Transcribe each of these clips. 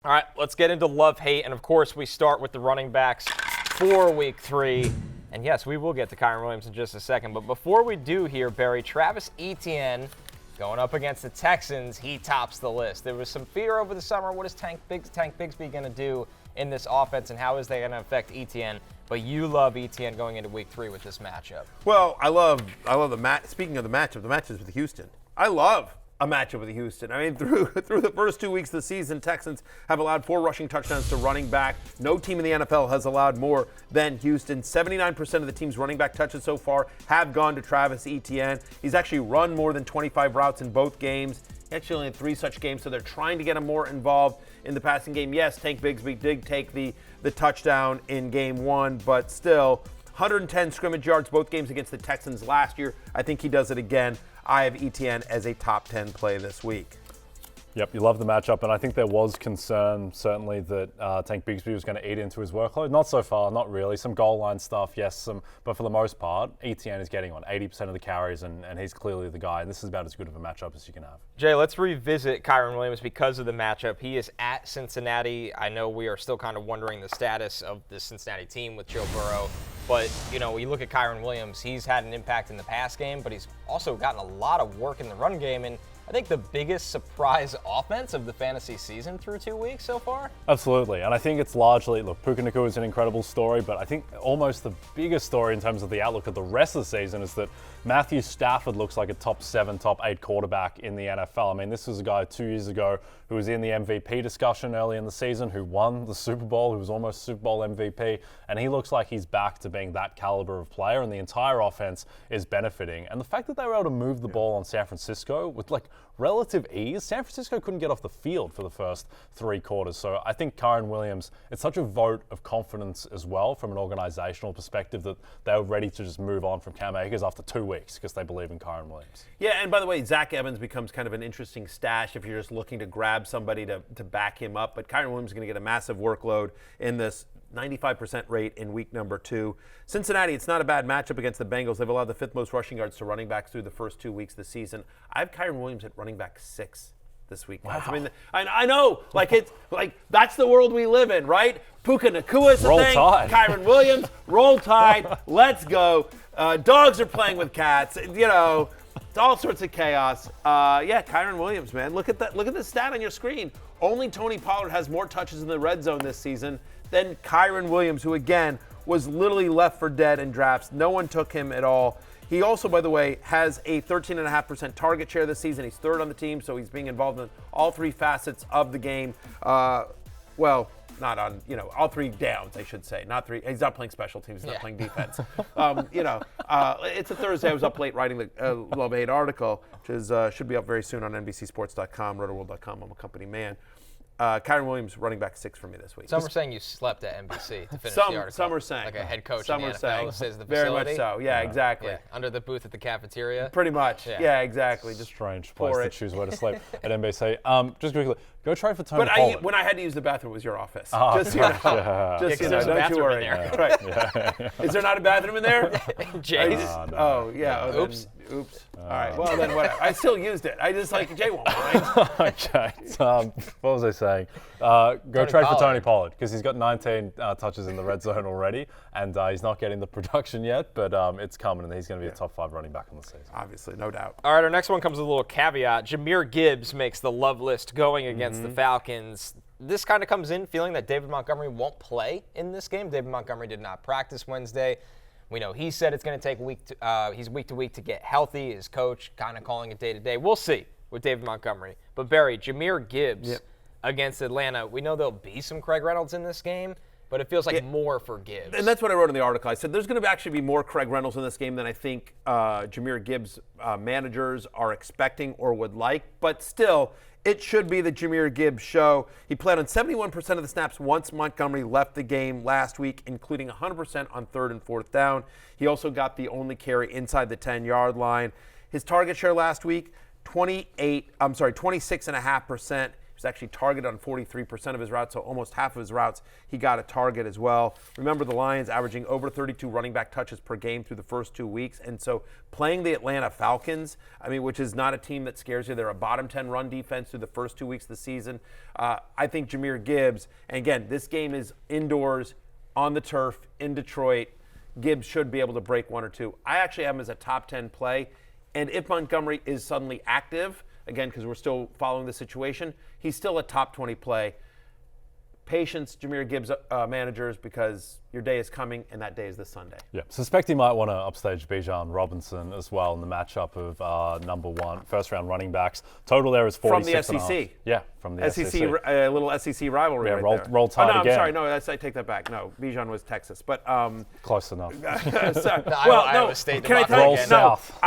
All right, let's get into love-hate. And, of course, we start with the running backs for Week 3. And, yes, we will get to Kyren Williams in just a second. But before we do here, Barry, Travis Etienne going up against the Texans, he tops the list. There was some fear over the summer. What is Tank Bigsby going to do in this offense, and how is they going to affect Etienne? But you love Etienne going into Week 3 with this matchup. Well, I love the match. Speaking of the matches with Houston, I love a matchup with Houston. I mean, through the first 2 weeks of the season, Texans have allowed 4 rushing touchdowns to running back. No team in the NFL has allowed more than Houston. 79% of the team's running back touches so far have gone to Travis Etienne. He's actually run more than 25 routes in both games. He actually only had 3 such games, so they're trying to get him more involved in the passing game. Yes, Tank Bigsby did take the touchdown in game 1, but still, 110 scrimmage yards both games against the Texans last year. I think he does it again. I have Etienne as a top 10 play this week. Yep, you love the matchup, and I think there was concern, certainly, that Tank Bigsby was going to eat into his workload. Not so far, not really. Some goal line stuff, yes, but for the most part, Etienne is getting on 80% of the carries, and he's clearly the guy, and this is about as good of a matchup as you can have. Jay, let's revisit Kyren Williams because of the matchup. He is at Cincinnati. I know we are still kind of wondering the status of the Cincinnati team with Joe Burrow, but, you look at Kyren Williams, he's had an impact in the pass game, but he's also gotten a lot of work in the run game, and I think the biggest surprise offense of the fantasy season through 2 weeks so far. Absolutely, and I think it's largely, Puka Nacua is an incredible story, but I think almost the biggest story in terms of the outlook of the rest of the season is that Matthew Stafford looks like a top 7, top 8 quarterback in the NFL. I mean, this was a guy 2 years ago who was in the MVP discussion early in the season, who won the Super Bowl, who was almost Super Bowl MVP, and he looks like he's back to being that caliber of player, and the entire offense is benefiting. And the fact that they were able to move the ball on San Francisco with relative ease, San Francisco couldn't get off the field for the first 3 quarters. So I think Kyren Williams, it's such a vote of confidence as well from an organizational perspective that they were ready to just move on from Cam Akers after 2 weeks because they believe in Kyren Williams. Yeah, and by the way, Zach Evans becomes kind of an interesting stash if you're just looking to grab somebody to back him up. But Kyren Williams is going to get a massive workload in this 95% rate in week number 2. Cincinnati, it's not a bad matchup against the Bengals. They've allowed the 5th most rushing yards to running backs through the first 2 weeks of the season. I have Kyren Williams at running back 6 this week, guys. Wow. I mean, I know, that's the world we live in, right? Puka Nacua is a thing. Tide. Kyren Williams, roll tide, let's go. Dogs are playing with cats, it's all sorts of chaos. Kyren Williams, man. Look at that. Look at the stat on your screen. Only Tony Pollard has more touches in the red zone this season than Kyren Williams, who, again, was literally left for dead in drafts. No one took him at all. He also, by the way, has a 13.5% target share this season. He's 3rd on the team, so he's being involved in all 3 facets of the game. Not on, all 3 downs, I should say. Not 3. He's not playing special teams. He's not playing defense. It's a Thursday. I was up late writing the Love 8 article, which should be up very soon on NBCSports.com, rotoworld.com. I'm a company man. Kyren Williams, running back 6 for me this week. Some are saying you slept at NBC to finish the article. Some are saying. Like a head coach in the NFL says the facility. Very much so. Yeah, exactly. Yeah. Under the booth at the cafeteria. Pretty much. Yeah, exactly. Just strange place to choose where to sleep at NBC. Just quickly, go trade for Tony Pollard. Pollard. When I had to use the bathroom, it was your office. Just don't you worry. Right. Is there not a bathroom in there? Jay's. No. Oh, yeah. Oops. All right. Well, then whatever. I still used it. I just Jay won't mind. Okay. What was I saying? Go trade for Tony Pollard because he's got 19 touches in the red zone already, and he's not getting the production yet, but it's coming, and he's going to be a top 5 running back in the season. Obviously, no doubt. All right, our next one comes with a little caveat. Jahmyr Gibbs makes the love list going against the Falcons. This kind of comes in feeling that David Montgomery won't play in this game. David Montgomery did not practice Wednesday. We know he said it's going to take he's week to week to get healthy. His coach kind of calling it day to day. We'll see with David Montgomery. But Barry, Jahmyr Gibbs against Atlanta. We know there'll be some Craig Reynolds in this game, but it feels like more for Gibbs. And that's what I wrote in the article. I said there's going to actually be more Craig Reynolds in this game than I think Jahmyr Gibbs managers are expecting or would like. But still, it should be the Jahmyr Gibbs show. He played on 71% of the snaps once Montgomery left the game last week, including 100% on 3rd and 4th down. He also got the only carry inside the 10-yard line. His target share last week, 26.5%. He was actually targeted on 43% of his routes, so almost half of his routes he got a target as well. Remember, the Lions averaging over 32 running back touches per game through the first 2 weeks, and so playing the Atlanta Falcons, which is not a team that scares you. They're a bottom 10 run defense through the first 2 weeks of the season. I think Jahmyr Gibbs, and again, this game is indoors on the turf in Detroit. Gibbs should be able to break 1 or 2. I actually have him as a top 10 play. And if Montgomery is suddenly active, again, because we're still following the situation, he's still a top 20 play. Patience, Jahmyr Gibbs managers, because your day is coming, and that day is this Sunday. Yeah, suspect he might want to upstage Bijan Robinson as well in the matchup of number 1 first-round running backs. Total there is 46. From the SEC. Yeah, from the SEC. A little SEC rivalry right there. Roll Tide again. I'm sorry. No, I take that back. No, Bijan was Texas, but close enough. Iowa State. Can I tell Roll you? South.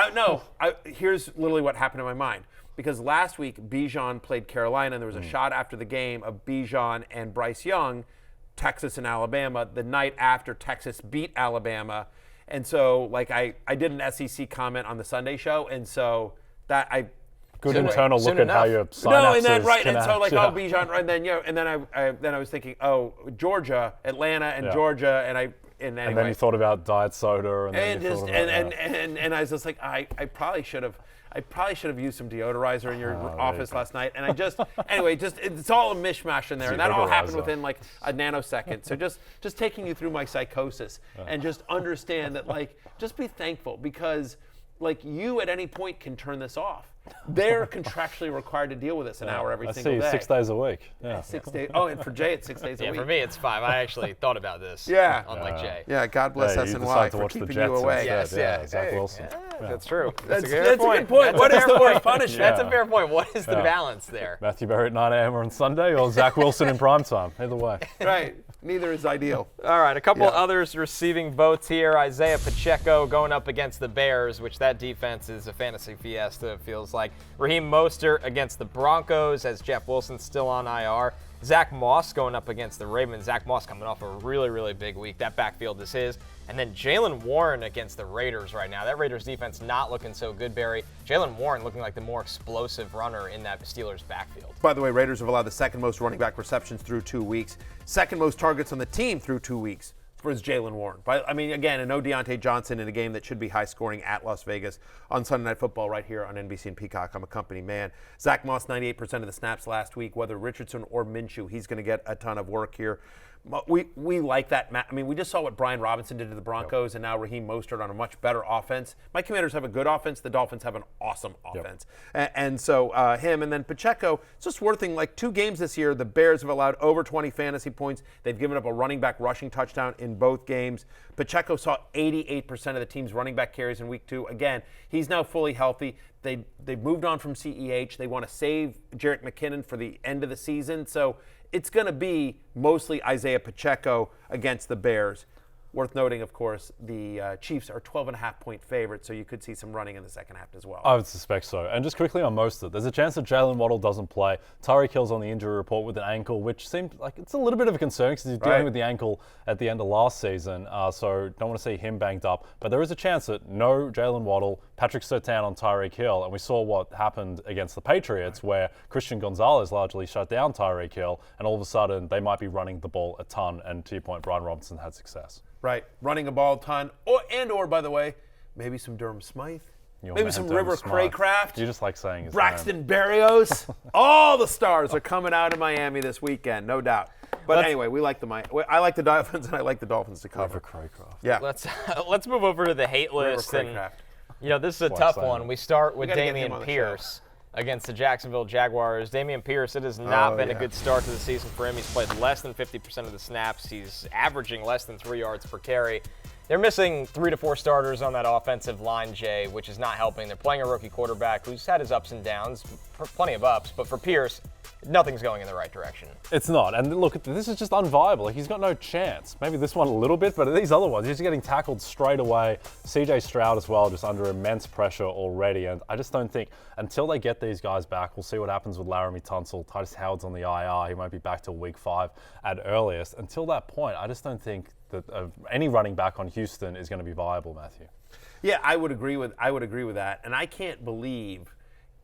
Here's literally what happened in my mind. Because last week, Bijan played Carolina, and there was a shot after the game of Bijan and Bryce Young, Texas and Alabama, the night after Texas beat Alabama. And so, I did an SEC comment on the Sunday show, and so that I... Good internal look at how your synapses Bijan, and then I was thinking, Georgia, Atlanta, and Georgia, and then you thought about diet soda, and I was just like, I probably should have used some deodorizer in your office last night. And it's all a mishmash in there. And that all happened within a nanosecond. So just taking you through my psychosis and just understand that, just be thankful, because you at any point can turn this off. They're contractually required to deal with this an hour every single day. 6 days a week. Yeah. 6 days. Oh, and for Jay, it's 6 days a week. Yeah, for me, it's 5. I actually thought about this. Yeah. Unlike Jay. Yeah, God bless SNY for keeping you away. Yes, Zach Wilson. Yeah, that's true. That's a good point. What is the worst punishment? That's a fair point. What is the balance there? Matthew Berry at 9 a.m. on Sunday, or Zach Wilson in primetime? Either way. Right. Neither is ideal. All right, a couple others receiving votes here. Isaiah Pacheco going up against the Bears, which that defense is a fantasy fiesta, it feels like. Raheem Mostert against the Broncos, as Jeff Wilson's still on IR. Zach Moss going up against the Ravens. Zach Moss coming off a really, really big week. That backfield is his. And then Jaylen Warren against the Raiders right now. That Raiders defense not looking so good, Barry. Jaylen Warren looking like the more explosive runner in that Steelers backfield. By the way, Raiders have allowed the second most running back receptions through 2 weeks. Second most targets on the team through 2 weeks for Jaylen Warren. Again, and no Deontay Johnson in a game that should be high scoring at Las Vegas on Sunday Night Football right here on NBC and Peacock. I'm a company man. Zach Moss, 98% of the snaps last week. Whether Richardson or Minshew, he's going to get a ton of work here. We like that. We just saw what Brian Robinson did to the Broncos, and now Raheem Mostert on a much better offense. My Commanders have a good offense. The Dolphins have an awesome offense. And so him, and then Pacheco, it's just worth thing. 2 games this year, the Bears have allowed over 20 fantasy points. They've given up a running back rushing touchdown in both games. Pacheco saw 88% of the team's running back carries in week 2. Again, he's now fully healthy. They've moved on from CEH. They want to save Jerick McKinnon for the end of the season. So it's going to be mostly Isaiah Pacheco against the Bears. Worth noting, of course, the Chiefs are 12.5-point favorites, so you could see some running in the second half as well. I would suspect so. And just quickly on Mostert, there's a chance that Jalen Waddle doesn't play. Tyreek Hill's on the injury report with an ankle, which seems like it's a little bit of a concern because he's dealing with the ankle at the end of last season, so don't want to see him banged up. But there is a chance that no Jalen Waddle, Patrick Surtain on Tyreek Hill, and we saw what happened against the Patriots where Christian Gonzalez largely shut down Tyreek Hill, and all of a sudden they might be running the ball a ton, and to your point, Brian Robinson had success. Right, running a ball a ton, or by the way, maybe some Durham Smythe, maybe some River Craycraft. You just like saying his Braxton Berrios. All the stars are coming out of Miami this weekend, no doubt. But anyway, I like the Dolphins, and I like the Dolphins to cover. River Craycraft. Yeah. Let's move over to the hate list. River And, this is a tough one. We start with Damien Pierce against the Jacksonville Jaguars. Damien Pierce, it has not been a good start to the season for him. He's played less than 50% of the snaps. He's averaging less than 3 yards per carry. They're missing 3 to 4 starters on that offensive line, Jay, which is not helping. They're playing a rookie quarterback who's had his ups and downs, plenty of ups, but for Pierce, nothing's going in the right direction. It's not. And look, this is just unviable. He's got no chance. Maybe this one a little bit, but these other ones, he's getting tackled straight away. CJ Stroud as well, just under immense pressure already. And I just don't think until they get these guys back, we'll see what happens with Laramie Tunsil. Titus Howard's on the IR. He won't be back till week 5 at earliest. Until that point, I just don't think that any running back on Houston is going to be viable, Matthew. Yeah, I would agree with that. And I can't believe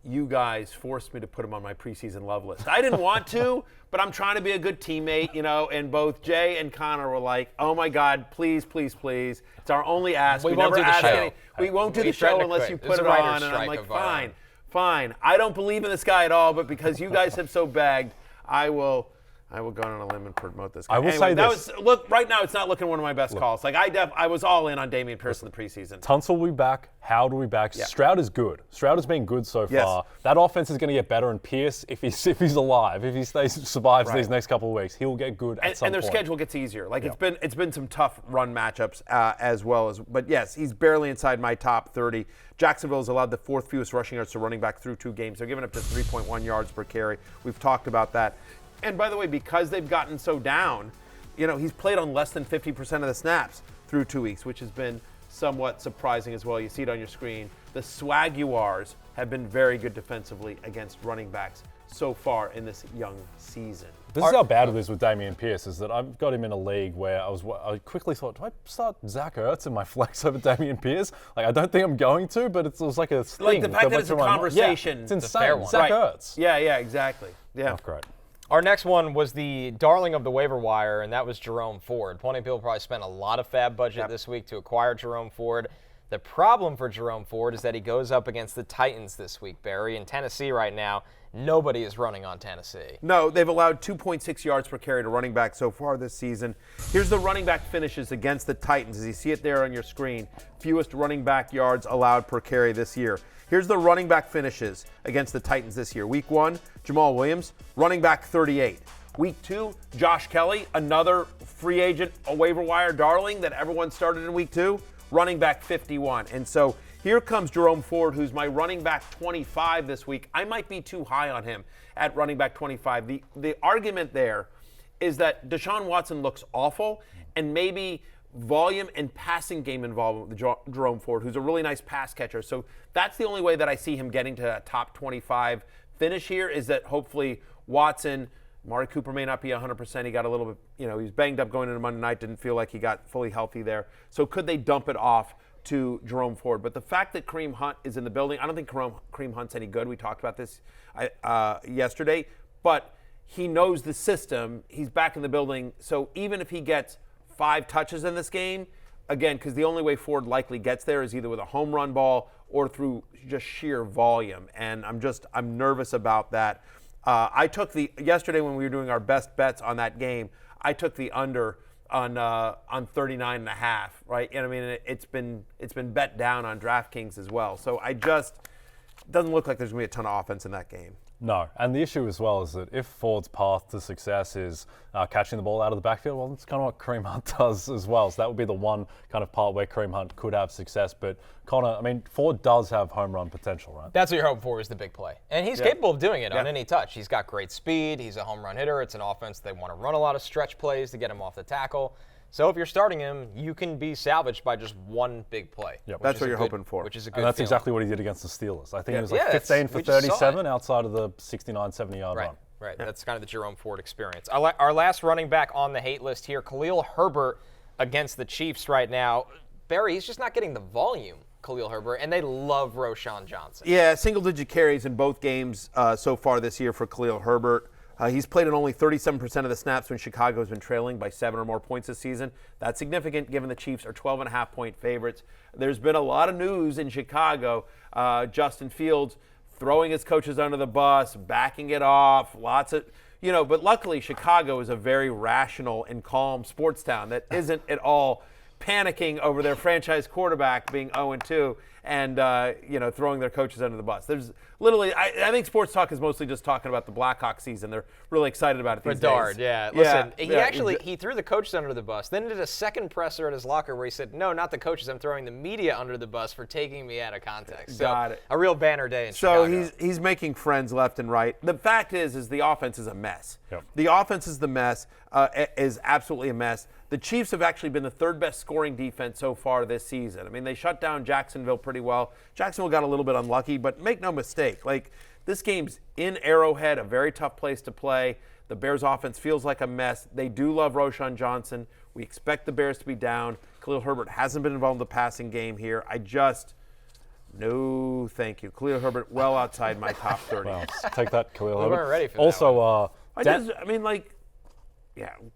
you guys forced me to put him on my preseason love list. I didn't want to, but I'm trying to be a good teammate, and both Jay and Connor were like, oh my God, please, please, please. It's our only ask. We won't do the show. We won't do the show unless you put it on. And I'm like, fine. I don't believe in this guy at all, but because you guys have so begged, I will go on a limb and promote this guy. I will say this. Look, right now it's not looking one of my best calls. Like I was all in on Damien Pierce in the preseason. Tunsil will be back. Howard will be back. Yeah. Stroud is good. Stroud has been good so far. That offense is going to get better. And Pierce, if he's alive, if he survives these next couple of weeks, he'll get good at some point. And their schedule gets easier. Like it's been some tough run matchups as well as. But yes, he's barely inside my top 30. Jacksonville's allowed the 4th fewest rushing yards to running back through 2 games. They're giving up just 3.1 yards per carry. We've talked about that. And by the way, because they've gotten so down, he's played on less than 50% of the snaps through 2 weeks, which has been somewhat surprising as well. You see it on your screen. The Swaguars have been very good defensively against running backs so far in this young season. This is how bad it is with Damien Pierce, is that I've got him in a league where I quickly thought, do I start Zach Ertz in my flex over Damien Pierce? Like, I don't think I'm going to, but it was like a thing. Like the fact that it's a conversation. Yeah, it's insane. Zach Ertz. Yeah, exactly. Yeah. Oh, great. Our next one was the darling of the waiver wire, and that was Jerome Ford. Plenty of people probably spent a lot of fab budget this week to acquire Jerome Ford. The problem for Jerome Ford is that he goes up against the Titans this week, Barry. In Tennessee right now, nobody is running on Tennessee. No, they've allowed 2.6 yards per carry to running back so far this season. Here's the running back finishes against the Titans. As you see it there on your screen, fewest running back yards allowed per carry this year. Here's the running back finishes against the Titans this year. Week 1, Jahmyr Williams, running back 38. Week 2, Josh Kelly, another free agent, a waiver wire darling that everyone started in week 2, running back 51. And so here comes Jerome Ford, who's my running back 25 this week. I might be too high on him at running back 25. The argument there is that Deshaun Watson looks awful, and maybe volume and passing game involvement with Jerome Ford, who's a really nice pass catcher. So that's the only way that I see him getting to a top 25 finish here, is that hopefully Watson, Amari Cooper may not be 100%. He got a little bit, he was banged up going into Monday night, didn't feel like he got fully healthy there. So could they dump it off to Jerome Ford? But the fact that Kareem Hunt is in the building, I don't think Kareem Hunt's any good. We talked about this yesterday, but he knows the system. He's back in the building. So even if he gets 5 touches in this game, again, because the only way Ford likely gets there is either with a home run ball or through just sheer volume. And I'm nervous about that. I took yesterday when we were doing our best bets on that game, I took the under on 39.5, right? And I mean, it's been bet down on DraftKings as well. So it doesn't look like there's going to be a ton of offense in that game. No, and the issue as well is that if Ford's path to success is catching the ball out of the backfield, well, that's kind of what Kareem Hunt does as well. So that would be the one kind of part where Kareem Hunt could have success. But Connor, I mean, Ford does have home run potential, right? That's what you're hoping for, is the big play. And he's capable of doing it on any touch. He's got great speed. He's a home run hitter. It's an offense they want to run a lot of stretch plays to get him off the tackle. So if you're starting him, you can be salvaged by just one big play. Yep. That's what you're hoping for. Which is a good And that's feeling. exactly what he did against the Steelers. I think it was like 15 for 37 outside of the 69, 70-yard run. Right, that's kind of the Jerome Ford experience. Our last running back on the hate list here, Khalil Herbert against the Chiefs right now. Barry, he's just not getting the volume, Khalil Herbert, and they love Roschon Johnson. Yeah, single-digit carries in both games so far this year for Khalil Herbert. He's played in only 37% of the snaps when Chicago has been trailing by 7 or more points this season. That's significant given the Chiefs are 12.5-point favorites. There's been a lot of news in Chicago. Justin Fields throwing his coaches under the bus, backing it off, lots of, but luckily Chicago is a very rational and calm sports town that isn't at all panicking over their franchise quarterback being 0-2 and throwing their coaches under the bus. There's literally, I think sports talk is mostly just talking about the Blackhawks season. They're really excited about it these Bedard, days. yeah. Listen, he threw the coaches under the bus, then did a second presser at his locker where he said, no, not the coaches, I'm throwing the media under the bus for taking me out of context. Got it. A real banner day in Chicago. So he's making friends left and right. The fact is the offense is a mess. Yep. The offense is is absolutely a mess. The Chiefs have actually been the 3rd best scoring defense so far this season. I mean, they shut down Jacksonville pretty well. Jacksonville got a little bit unlucky, but make no mistake, this game's in Arrowhead, a very tough place to play. The Bears' offense feels like a mess. They do love Roschon Johnson. We expect the Bears to be down. Khalil Herbert hasn't been involved in the passing game here. No, thank you. Khalil Herbert, well outside my top 30. Well, take that, Khalil We Herbert. weren't ready for that Also,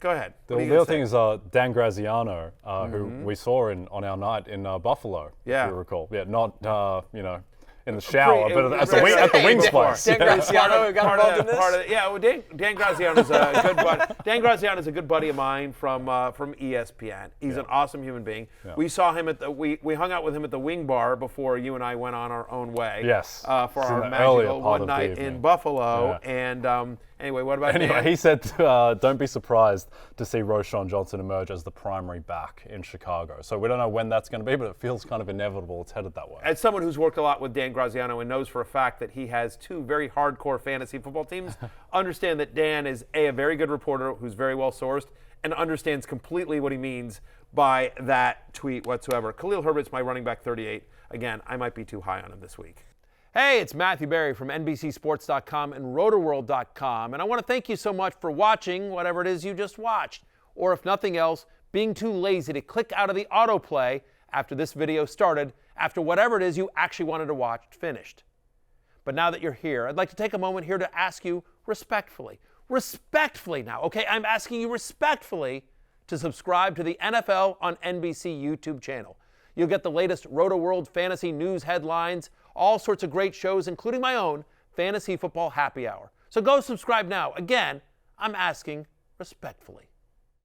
go ahead. the other thing is Dan Graziano, who we saw on our night in Buffalo, Yeah. if you recall. Yeah, not, in the shower, but at the wings place. Dan Graziano got involved in this? Well, Dan Graziano's a good buddy. Dan Graziano's a good buddy of mine from ESPN. He's an awesome human being. Yeah. We saw him we hung out with him at the Wing Bar before you and I went on our own way. Yes. For our magical one night in Buffalo. Yeah. And anyway, what about Dan? He said, don't be surprised to see Roschon Johnson emerge as the primary back in Chicago. So we don't know when that's going to be, but it feels kind of inevitable it's headed that way. As someone who's worked a lot with Dan Graziano and knows for a fact that he has two very hardcore fantasy football teams, understand that Dan is a very good reporter who's very well sourced and understands completely what he means by that tweet whatsoever. Khalil Herbert's my running back 38. Again, I might be too high on him this week. Hey, it's Matthew Berry from NBCSports.com and RotoWorld.com, and I want to thank you so much for watching whatever it is you just watched, or if nothing else, being too lazy to click out of the autoplay after this video started, after whatever it is you actually wanted to watch finished. But now that you're here, I'd like to take a moment here to ask you respectfully now, okay? I'm asking you respectfully to subscribe to the NFL on NBC YouTube channel. You'll get the latest RotoWorld fantasy news headlines, all sorts of great shows, including my own Fantasy Football Happy Hour. So go subscribe now. Again, I'm asking respectfully.